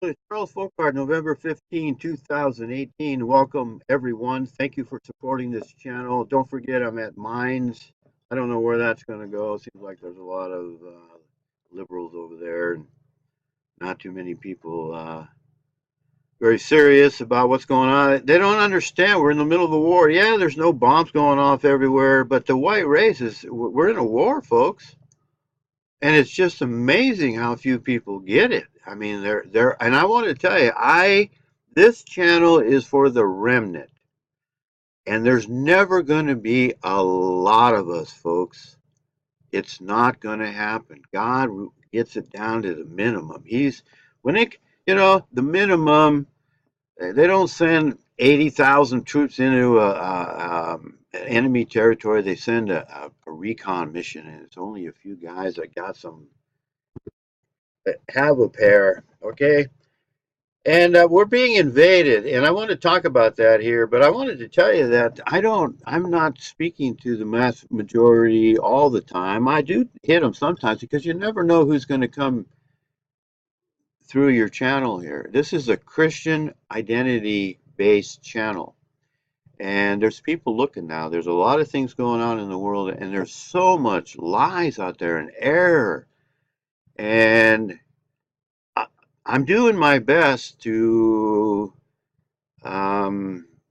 It's Charles Fockaert, November 15, 2018. Welcome, everyone. Thank you for supporting this channel. Don't forget, I'm at Mines. I don't know where that's going to go. It seems like there's a lot of liberals over there and not too many people very serious about what's going on. They don't understand. We're in the middle of a war. Yeah, there's no bombs going off everywhere, but the white race is, we're in a war, folks. And it's just amazing how few people get it. I mean, and I want to tell you, this channel is for the remnant, and there's never going to be a lot of us, folks. It's not going to happen. God gets it down to the minimum. When the minimum. They don't send 80,000 troops into enemy territory. They send a recon mission, and it's only a few guys that got some have a pair, okay? And we're being invaded, and I want to talk about that here. But I wanted to tell you that I'm not speaking to the mass majority all the time. I do hit them sometimes because you never know who's going to come through your channel here. This is a Christian identity-based channel, and there's people looking now. There's a lot of things going on in the world, and there's so much lies out there and error. And I'm doing my best to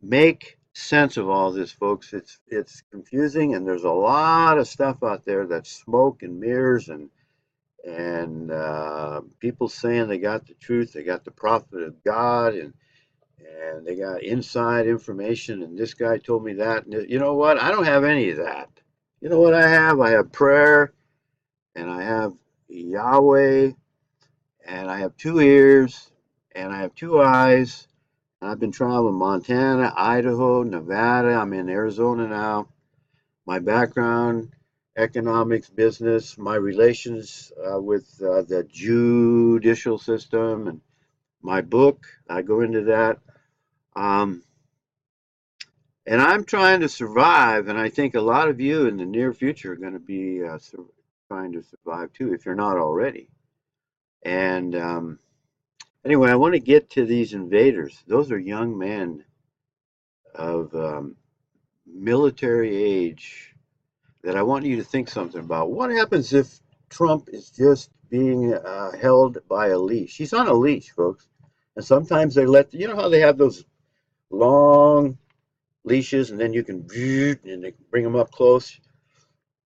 make sense of all this, folks. It's confusing, and there's a lot of stuff out there that's smoke and mirrors, and people saying they got the truth, they got the prophet of God, and they got inside information. And this guy told me that. And you know what? I don't have any of that. You know what I have? I have prayer, and I have Yahweh, and I have two ears, and I have two eyes. And I've been traveling Montana, Idaho, Nevada. I'm in Arizona now. My background, economics, business, my relations with the judicial system, and my book. I go into that. Um, and I'm trying to survive, and I think a lot of you in the near future are going to be trying to survive too, if you're not already. And anyway, I want to get to these invaders. Those are young men of military age that I want you to think something about. What happens if Trump is just being held by a leash? He's on a leash, folks. And sometimes they you know how they have those long leashes, and then you can, and they bring them up close.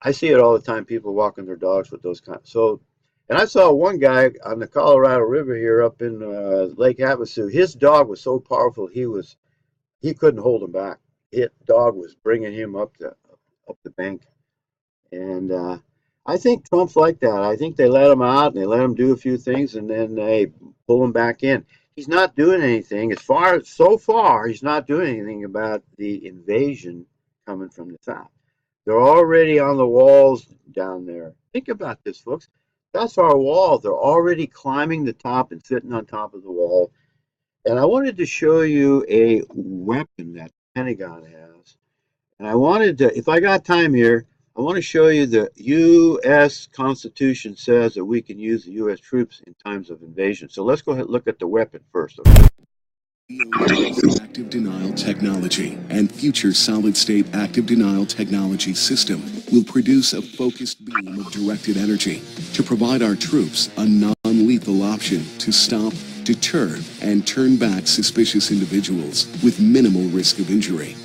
I see it all the time. People walking their dogs with those kind. So, and I saw one guy on the Colorado River here up in Lake Havasu. His dog was so powerful he couldn't hold him back. His dog was bringing him up the bank. And I think Trump's like that. I think they let him out and they let him do a few things, and then they pull him back in. He's not doing anything. So far, he's not doing anything about the invasion coming from the south. They're already on the walls down there. Think about this, folks. That's our wall. They're already climbing the top and sitting on top of the wall. And I wanted to show you a weapon that the Pentagon has. And I wanted to, if I got time here, I want to show you the U.S. Constitution says that we can use the U.S. troops in times of invasion. So let's go ahead and look at the weapon first. Okay? Active denial technology and future solid-state active denial technology system will produce a focused beam of directed energy to provide our troops a non-lethal option to stop, deter, and turn back suspicious individuals with minimal risk of injury.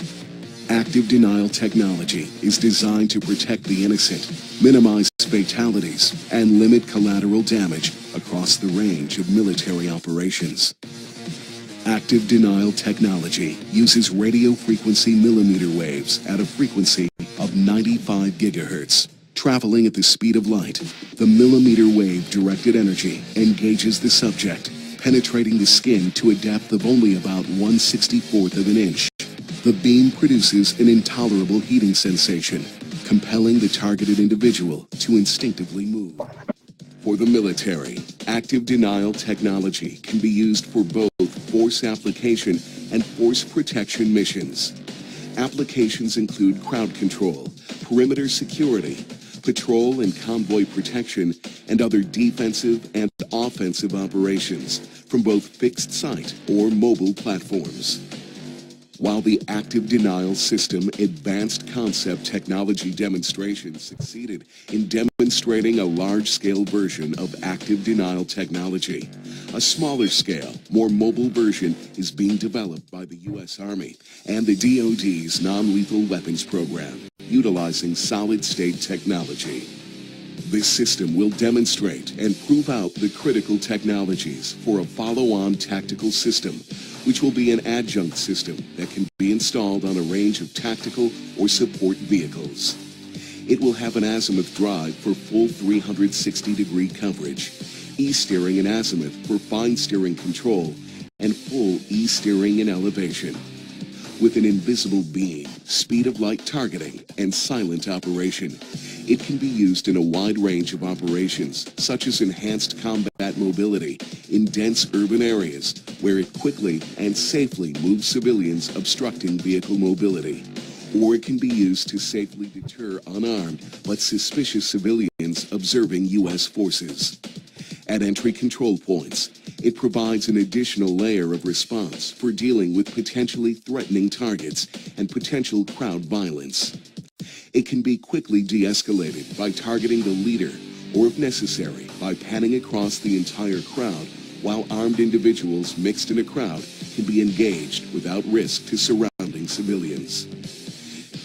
Active denial technology is designed to protect the innocent, minimize fatalities, and limit collateral damage across the range of military operations. Active denial technology uses radio frequency millimeter waves at a frequency of 95 gigahertz. Traveling at the speed of light, the millimeter wave directed energy engages the subject, penetrating the skin to a depth of only about 1/64th of an inch. The beam produces an intolerable heating sensation, compelling the targeted individual to instinctively move. For the military, active denial technology can be used for both force application and force protection missions. Applications include crowd control, perimeter security, patrol and convoy protection, and other defensive and offensive operations from both fixed site or mobile platforms. While the Active Denial System Advanced Concept Technology Demonstration succeeded in demonstrating a large-scale version of Active Denial technology, a smaller scale, more mobile version is being developed by the U.S. Army and the DoD's Non-Lethal Weapons Program, utilizing solid-state technology. This system will demonstrate and prove out the critical technologies for a follow-on tactical system, which will be an adjunct system that can be installed on a range of tactical or support vehicles. It will have an azimuth drive for full 360-degree coverage, E-steering and azimuth for fine steering control, and full E-steering and elevation. With an invisible beam, speed of light targeting, and silent operation, it can be used in a wide range of operations, such as enhanced combat mobility in dense urban areas, where it quickly and safely moves civilians obstructing vehicle mobility. Or it can be used to safely deter unarmed but suspicious civilians observing U.S. forces. At entry control points, it provides an additional layer of response for dealing with potentially threatening targets and potential crowd violence. It can be quickly de-escalated by targeting the leader, or if necessary, by panning across the entire crowd, while armed individuals mixed in a crowd can be engaged without risk to surrounding civilians.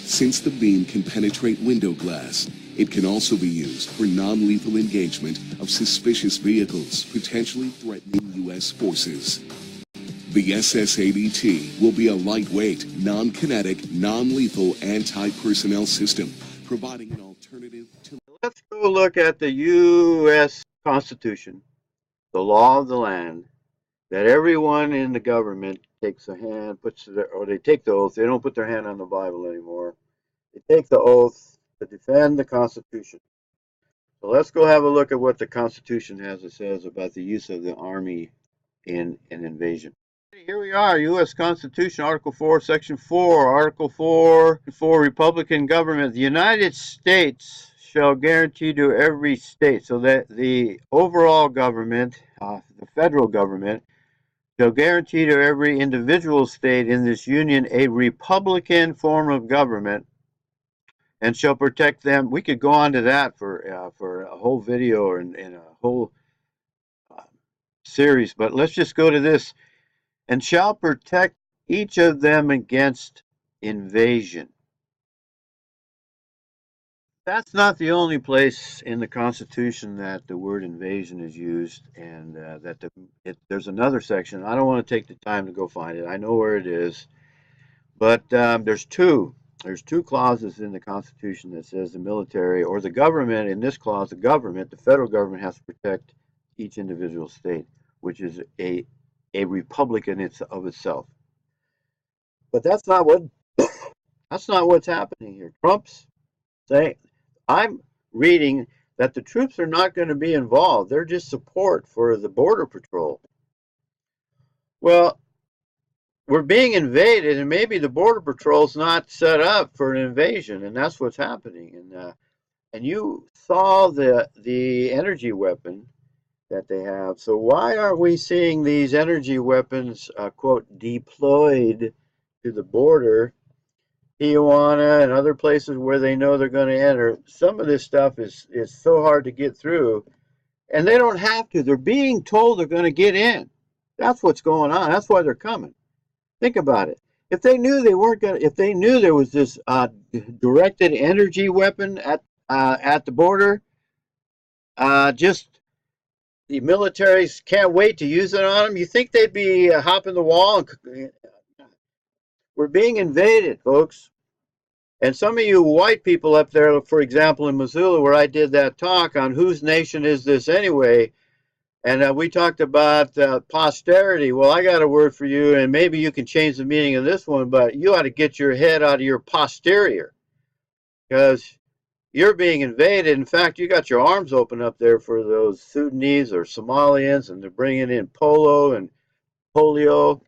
Since the beam can penetrate window glass, it can also be used for non-lethal engagement of suspicious vehicles potentially threatening U.S. forces. The SS-80T will be a lightweight, non-kinetic, non-lethal anti-personnel system, providing an alternative to... Let's go look at the U.S. Constitution, the law of the land, that everyone in the government takes a hand, or they take the oath. They don't put their hand on the Bible anymore. They take the oath to defend the Constitution. So let's go have a look at what the Constitution has to say about the use of the Army in an invasion. Here we are, U.S. Constitution, Article 4, Section 4. Article 4, for Republican government. The United States shall guarantee to every state, so that the overall government, the federal government, shall guarantee to every individual state in this union a Republican form of government, and shall protect them. We could go on to that for a whole video and a whole series, but let's just go to this. And shall protect each of them against invasion. That's not the only place in the Constitution that the word invasion is used, and there's another section. I don't want to take the time to go find it. I know where it is, but there's two clauses in the Constitution that says the military or the government. In this clause, the federal government has to protect each individual state, which is a republic in of itself. But that's not what's happening here. Trump's saying, I'm reading that the troops are not going to be involved. They're just support for the Border Patrol. Well, we're being invaded, and maybe the Border Patrol's not set up for an invasion, and that's what's happening. And you saw the energy weapon that they have. So why aren't we seeing these energy weapons, quote, deployed to the border, Tijuana and other places where they know they're going to enter? Some of this stuff is so hard to get through, and they don't have to. They're being told they're going to get in. That's what's going on. That's why they're coming. Think about it. If they knew they weren't going to, if they knew there was this directed energy weapon at the border, just the militaries can't wait to use it on them. You think they'd be hopping the wall? We're being invaded, folks. And some of you white people up there, for example, in Missoula, where I did that talk on whose nation is this anyway, and we talked about posterity. Well, I got a word for you, and maybe you can change the meaning of this one, but you ought to get your head out of your posterior, because you're being invaded. In fact, you got your arms open up there for those Sudanese or Somalians, and they're bringing in polo and polio.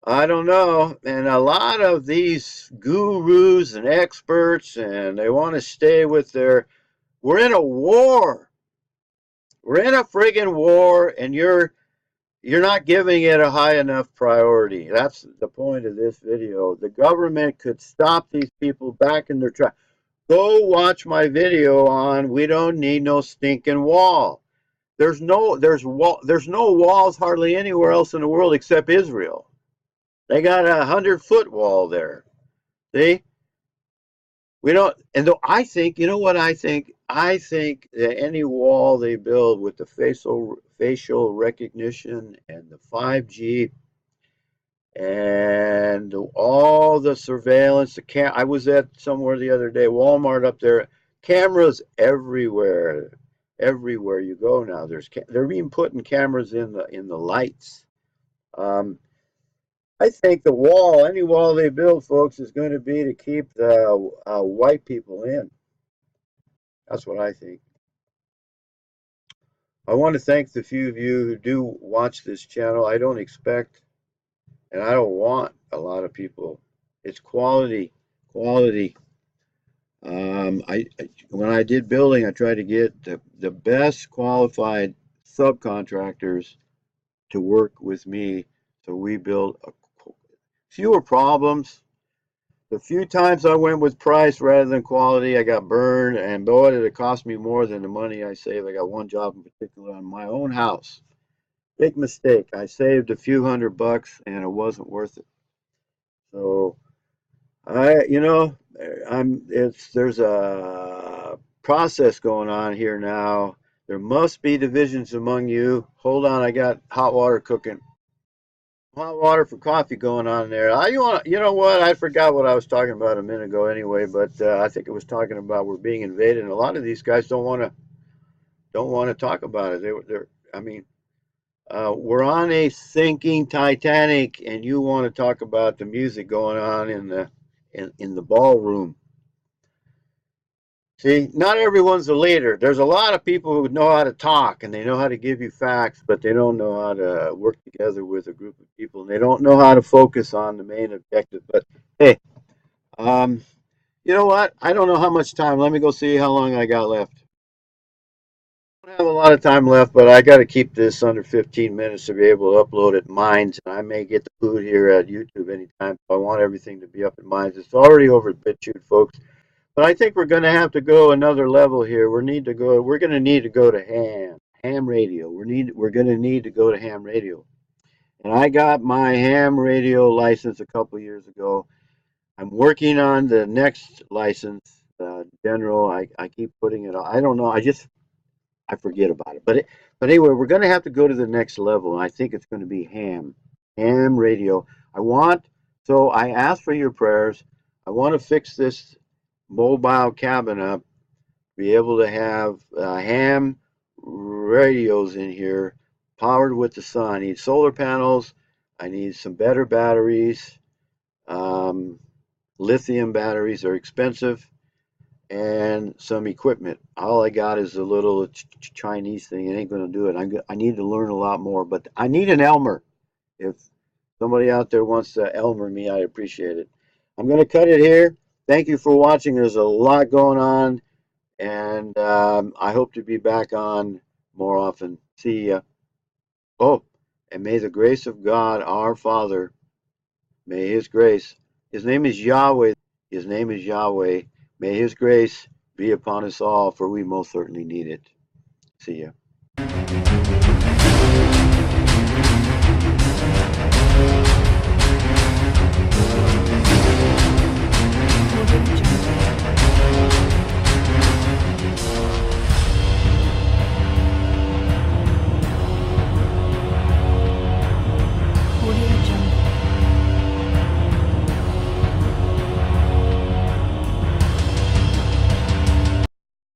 I don't know. And a lot of these gurus and experts, and they want to stay with we're in a war. We're in a friggin' war, and you're not giving it a high enough priority. That's the point of this video. The government could stop these people back in their tracks. Go watch my video on we don't need no stinking wall. There's no walls hardly anywhere else in the world except Israel. They got a 100-foot wall there. See? We don't, and though I think, you know what I think? I think that any wall they build with the facial recognition and the 5G and all the surveillance, I was at somewhere the other day, Walmart up there, cameras everywhere. Everywhere you go now, they're even putting cameras in the lights. Um, I think any wall they build, folks, is going to be to keep the white people in. That's what I think. I want to thank the few of you who do watch this channel. I don't expect, and I don't want a lot of people. It's quality, quality. When I did building, I tried to get the best qualified subcontractors to work with me, so we built fewer problems. The few times I went with price rather than quality, I got burned, and boy, did it cost me more than the money I saved. I got one job in particular on my own house. Big mistake. I saved a few $100 and it wasn't worth it. So there's a process going on here now. There must be divisions among you. Hold on, I got hot water cooking. Hot water for coffee going on there. You know what? I forgot what I was talking about a minute ago anyway, but I think it was talking about we're being invaded, and a lot of these guys don't want to talk about it. I mean, we're on a sinking Titanic, and you want to talk about the music going on in the ballroom. See, not everyone's a leader. There's a lot of people who know how to talk and they know how to give you facts, but they don't know how to work together with a group of people, and they don't know how to focus on the main objective. But hey, um, you know what? I don't know how much time. Let me go see how long I got left. I don't have a lot of time left, but I got to keep this under 15 minutes to be able to upload it in Minds, and I may get the food here at YouTube anytime. So I want everything to be up in Minds. It's already over at BitChute, folks. But I think we're going to have to go another level here. We're going to need to go to ham radio. We're going to need to go to ham radio. And I got my ham radio license a couple years ago. I'm working on the next license, general. I keep putting it on. I don't know. I forget about it. But anyway, we're going to have to go to the next level, and I think it's going to be ham radio. So I ask for your prayers. I want to fix this mobile cabin up, be able to have ham radios in here powered with the sun. I need solar panels. I need some better batteries. Lithium batteries are expensive, and some equipment. All I got is a little Chinese thing. It ain't going to do it. I need to learn a lot more, but I need an Elmer. If somebody out there wants to Elmer me, I appreciate it. I'm going to cut it here. Thank you for watching. There's a lot going on, and I hope to be back on more often. See ya. Oh, and may the grace of God, our Father, may His grace, His name is Yahweh. His name is Yahweh. May His grace be upon us all, for we most certainly need it. See ya.